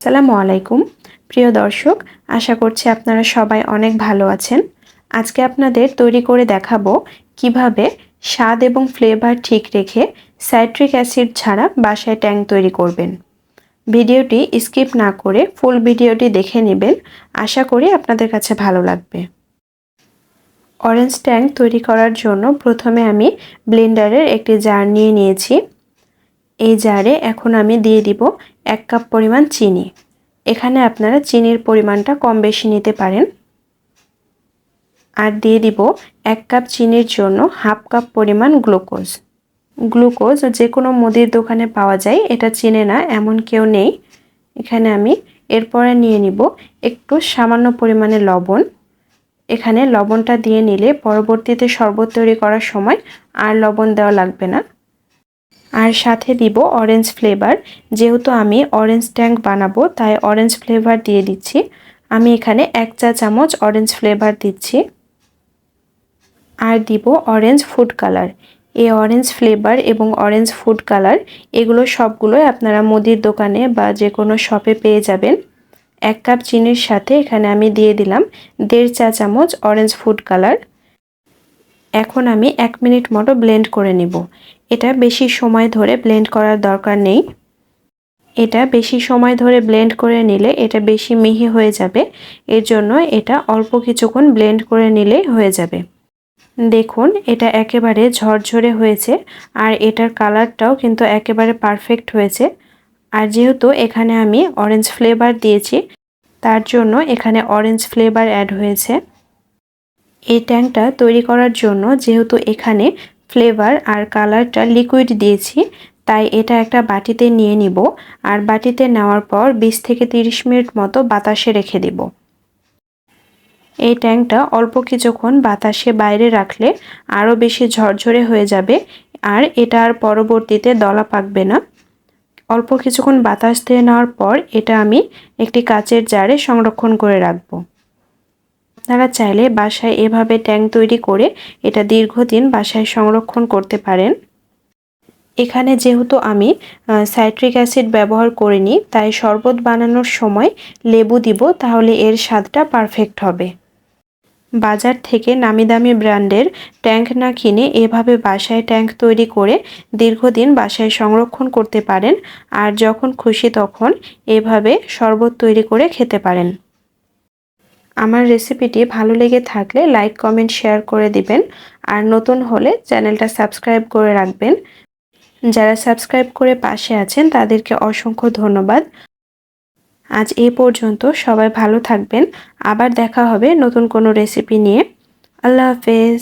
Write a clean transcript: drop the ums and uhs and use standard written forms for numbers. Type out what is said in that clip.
আসসালামু আলাইকুম প্রিয় দর্শক, আশা করছি আপনারা সবাই অনেক ভালো আছেন। আজকে আপনাদের তৈরি করে দেখাবো কিভাবে স্বাদ এবং ফ্লেভার ঠিক রেখে সাইট্রিক অ্যাসিড ছাড়া বাসায় ট্যাং তৈরি করবেন। ভিডিওটি স্কিপ না করে ফুল ভিডিওটি দেখে নেবেন, আশা করি আপনাদের কাছে ভালো লাগবে। অরেঞ্জ ট্যাং তৈরি করার জন্য প্রথমে আমি ব্লেন্ডারের একটি জার নিয়ে নিয়েছি। এই জারে এখন আমি দিয়ে দিব 1 কাপ পরিমাণ চিনি। এখানে আপনারা চিনির পরিমাণটা কম বেশি নিতে পারেন। আর দিয়ে দিব 1 কাপ চিনির জন্য হাফ কাপ পরিমাণ গ্লুকোজ। গ্লুকোজ যে কোনো মুদির দোকানে পাওয়া যায়, এটা চেনে না এমন কেউ নেই। এখানে আমি এরপরে নিয়ে নিব একটু সামান্য পরিমাণে লবণ। এখানে লবণটা দিয়ে নিলে পরবর্তীতে শরবত তৈরি করার সময় আর লবণ দেওয়া লাগবে না। আর সাথে দিব অরেঞ্জ ফ্লেভার। যেহেতু আমি অরেঞ্জ ট্যাং বানাবো তাই অরেঞ্জ ফ্লেভার দিয়ে দিচ্ছি। আমি এখানে 1 চা চামচ অরেঞ্জ ফ্লেভার দিচ্ছি। আর দিব অরেঞ্জ ফুড কালার। এই অরেঞ্জ ফ্লেভার এবং অরেঞ্জ ফুড কালার এগুলো সবগুলোই আপনারা মুদির দোকানে বা যে কোনো শপে পেয়ে যাবেন। 1 কাপ চিনির সাথে এখানে আমি দিয়ে দিলাম 1.5 চা চামচ অরেঞ্জ ফুড কালার। এখন আমি 1 মিনিট মতো ব্লেন্ড করে নিব। এটা বেশি সময় ধরে ব্লেন্ড করার দরকার নেই। এটা বেশি সময় ধরে ব্লেন্ড করে নিলে এটা বেশি মিহি হয়ে যাবে। এর জন্য এটা অল্প কিছুক্ষণ ব্লেন্ড করে নিলেই হয়ে যাবে। দেখুন এটা একেবারে ঝরঝরে হয়েছে আর এটার কালারটাও কিন্তু একেবারে পারফেক্ট হয়েছে। আর যেহেতু এখানে আমি অরেঞ্জ ফ্লেভার দিয়েছি তার জন্য এখানে অরেঞ্জ ফ্লেভার অ্যাড হয়েছে। এই ট্যাংটা তৈরি করার জন্য যেহেতু এখানে ফ্লেভার আর কালারটা লিকুইড দিয়েছি, তাই এটা একটা বাটিতে নিয়ে নিব। আর বাটিতে নেওয়ার পর 20 থেকে 30 মিনিট মতো বাতাসে রেখে দিব। এই ট্যাংটা অল্প কিছুক্ষণ বাতাসে বাইরে রাখলে আরও বেশি ঝরঝরে হয়ে যাবে আর এটা আর পরবর্তীতে দলা পাকবে না। অল্প কিছুক্ষণ বাতাস দিয়ে নেওয়ার পর এটা আমি একটি কাচের জারে সংরক্ষণ করে রাখবো। আপনারা চাইলে বাসায় এভাবে ট্যাং তৈরি করে এটা দীর্ঘদিন বাসায় সংরক্ষণ করতে পারেন। এখানে যেহেতু আমি সাইট্রিক অ্যাসিড ব্যবহার করিনি, তাই শরবত বানানোর সময় লেবু দিব, তাহলে এর স্বাদটা পারফেক্ট হবে। বাজার থেকে নামি দামি ব্র্যান্ডের ট্যাঙ্ক না কিনে এভাবে বাসায় ট্যাঙ্ক তৈরি করে দীর্ঘদিন বাসায় সংরক্ষণ করতে পারেন। আর যখন খুশি তখন এভাবে শরবত তৈরি করে খেতে পারেন। আমার রেসিপিটি ভালো লেগে থাকলে লাইক, কমেন্ট, শেয়ার করে দিবেন। আর নতুন হলে চ্যানেলটা সাবস্ক্রাইব করে রাখবেন। যারা সাবস্ক্রাইব করে পাশে আছেন তাদেরকে অসংখ্য ধন্যবাদ। আজ এই পর্যন্ত, সবাই ভালো থাকবেন। আবার দেখা হবে নতুন কোনো রেসিপি নিয়ে। আল্লাহ হাফেজ।